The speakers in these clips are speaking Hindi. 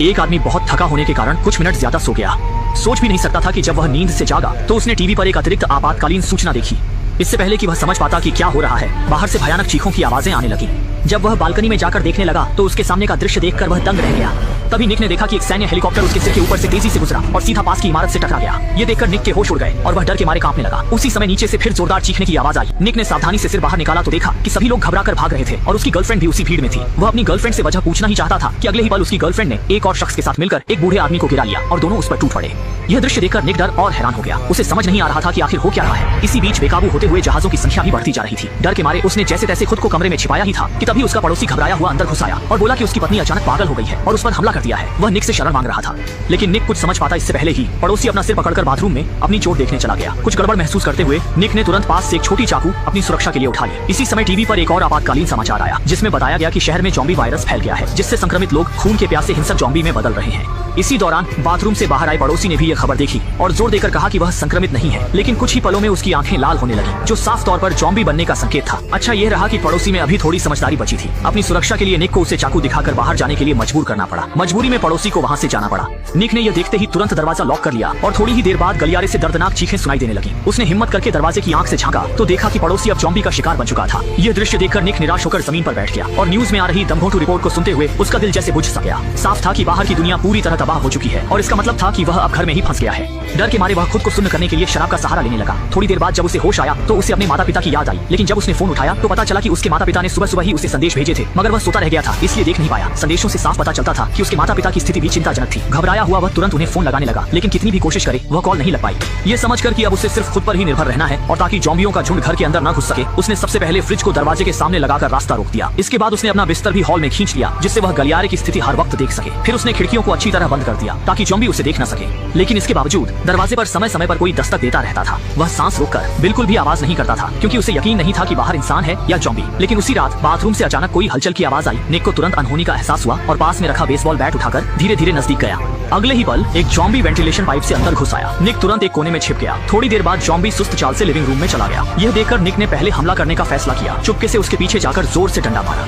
एक आदमी बहुत थका होने के कारण कुछ मिनट ज्यादा सो गया। सोच भी नहीं सकता था कि जब वह नींद से जागा तो उसने टीवी पर एक अतिरिक्त आपातकालीन सूचना देखी। इससे पहले कि वह समझ पाता कि क्या हो रहा है, बाहर से भयानक चीखों की आवाजें आने लगी। जब वह बालकनी में जाकर देखने लगा तो उसके सामने का दृश्य देखकर वह दंग रह गया। तभी निक ने देखा कि एक सैन्य हेलीकॉप्टर उसके सिर के ऊपर से तेजी से गुजरा और सीधा पास की इमारत से टकरा गया। ये देखकर निक के होश उड़ गए और वह डर के मारे कांपने लगा। उसी समय नीचे से फिर जोरदार चीखने की आवाज आई। निक ने सावधानी से सिर बाहर निकाला तो देखा कि सभी लोग घबराकर भाग रहे थे और उसकी गर्लफ्रेंड भी उसी भीड़ में थी। वह अपनी गर्लफ्रेंड से वजह पूछना ही चाहता था कि अगले ही पल उसकी गर्लफ्रेंड ने एक और शख्स के साथ मिलकर एक बूढ़े आदमी को गिरा लिया और दोनों उस पर टूट पड़े। यह दृश्य देखकर निक डर और हैरान हो गया। उसे समझ नहीं आ रहा था कि आखिर हो क्या रहा है। इसी बीच बेकाबू होते हुए जहाजों की संख्या भी बढ़ती जा रही थी। डर के मारे उसने जैसे तैसे खुद को कमरे में छिपाया ही था कि तभी उसका पड़ोसी घबराया हुआ अंदर घुस आया और बोला कि उसकी पत्नी अचानक पागल हो गई है और उस पर हमला कर दिया है। वह निक से शरण मांग रहा था, लेकिन निक कुछ समझ पाता इससे पहले ही पड़ोसी अपना सिर पकड़कर बाथरूम में अपनी चोट देखने चला गया। कुछ गड़बड़ महसूस करते हुए निक ने तुरंत पास से एक छोटी चाकू अपनी सुरक्षा के लिए उठा ली। इसी समय टीवी पर एक और आपातकालीन समाचार आया जिसमें बताया गया कि शहर में ज़ॉम्बी वायरस फैल गया है, जिससे संक्रमित लोग खून के प्यासे हिंसक ज़ॉम्बी में बदल रहे हैं। इसी दौरान बाथरूम से बाहर आए पड़ोसी ने भी यह खबर देखी और जोर देकर कहा कि वह संक्रमित नहीं है, लेकिन कुछ ही पलों में उसकी आंखें लाल होने लगी, जो साफ तौर पर ज़ॉम्बी बनने का संकेत था। अच्छा यह रहा कि पड़ोसी में अभी थोड़ी समझदारी बची थी। अपनी सुरक्षा के लिए निक को उसे चाकू दिखाकर बाहर जाने के लिए मजबूर करना पड़ा। मजबूरी में पड़ोसी को वहां से जाना पड़ा। निक ने यह देखते ही तुरंत दरवाजा लॉक कर लिया और थोड़ी ही देर बाद गलियारे से दर्दनाक चीखें सुनाई देने लगी। उसने हिम्मत करके दरवाजे की आंख से झांका तो देखा कि पड़ोसी अब ज़ॉम्बी का शिकार बन चुका था। यह दृश्य देखकर निक निराश होकर जमीन पर बैठ गया और न्यूज में आ रही दमघोंटू रिपोर्ट को सुनते हुए उसका दिल जैसे बुझ सा गया। साफ था कि बाहर की दुनिया पूरी तरह तबाह हो चुकी है और इसका मतलब था कि वह अब घर में ही फंस गया है। डर के मारे वह खुद को सुन्न करने के लिए शराब का सहारा लेने लगा। थोड़ी देर बाद जब उसे होश आया तो उसे अपने माता पिता की याद आई, लेकिन जब उसने फोन उठाया तो पता चला कि उसके माता पिता ने सुबह सुबह ही उसे संदेश भेजे थे, मगर वह सोता रह गया था इसलिए देख नहीं पाया। संदेशों से साफ पता चलता था कि उसके माता पिता की स्थिति भी चिंताजनक थी। घबराया हुआ वह तुरंत उन्हें फोन लगाने लगा, लेकिन कितनी भी कोशिश करे वह कॉल नहीं लग पाई। ये समझकर कि अब उसे सिर्फ खुद पर ही निर्भर रहना है और ताकि ज़ॉम्बियों का झुंड घर के अंदर न घुस सके, उसने सबसे पहले फ्रिज को दरवाजे के सामने लगाकर रास्ता रोक दिया। इसके बाद उसने अपना बिस्तर भी हॉल में खींच लिया जिससे वह गलियारे की स्थिति हर वक्त देख सके। फिर उसने खिड़कियों को अच्छी तरह बंद कर दिया ताकि ज़ॉम्बी उसे देख न सके, लेकिन इसके बावजूद दरवाजे पर समय समय पर कोई दस्तक देता रहता था। वह सांस रोककर बिल्कुल भी आवाज नहीं करता था क्योंकि उसे यकीन नहीं था कि बाहर इंसान है या ज़ॉम्बी। लेकिन उसी रात बाथरूम से अचानक कोई हलचल की आवाज आई। निक को तुरंत अनहोनी का एहसास हुआ और पास में रखा बेसबॉल बैट उठाकर धीरे धीरे नजदीक गया। अगले ही पल एक ज़ॉम्बी वेंटिलेशन पाइप से अंदर घुस आया। निक तुरंत एक कोने में छिप गया। थोड़ी देर बाद ज़ॉम्बी सुस्त चाल से लिविंग रूम में चला गया। यह देखकर निक ने पहले हमला करने का फैसला किया। चुपके से उसके पीछे जाकर जोर से डंडा मारा।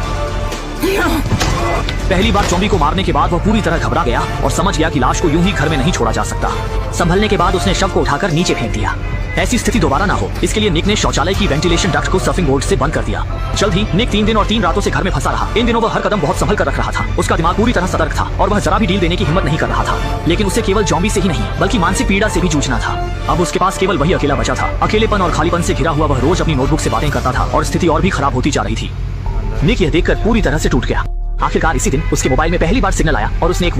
पहली बार ज़ॉम्बी को मारने के बाद वह पूरी तरह घबरा गया और समझ गया कि लाश को यूं ही घर में नहीं छोड़ा जा सकता। संभलने के बाद उसने शव को उठाकर नीचे फेंक दिया। ऐसी स्थिति दोबारा ना हो इसके लिए निक ने शौचालय की वेंटिलेशन डक्ट को सर्फिंग बोर्ड से बंद कर दिया। जल्द ही निक 3 दिन और 3 रातों से घर में फंसा रहा। इन दिनों वह हर कदम बहुत संभल कर रख रहा था। उसका दिमाग पूरी तरह सतर्क था और वह जरा भी डील देने की हिम्मत नहीं कर रहा था। लेकिन उसे केवल ज़ॉम्बी से ही नहीं बल्कि मानसिक पीड़ा से भी जूझना था। अब उसके पास केवल वही अकेला बचा था। अकेलेपन और खालीपन से घिरा हुआ वह रोज अपनी नोटबुक से बातें करता था और स्थिति और भी खराब होती जा रही थी। निक यह देखकर पूरी तरह से टूट गया। आखिरकार इसी दिन उसके मोबाइल में पहली बार सिग्नल आया और उसने एक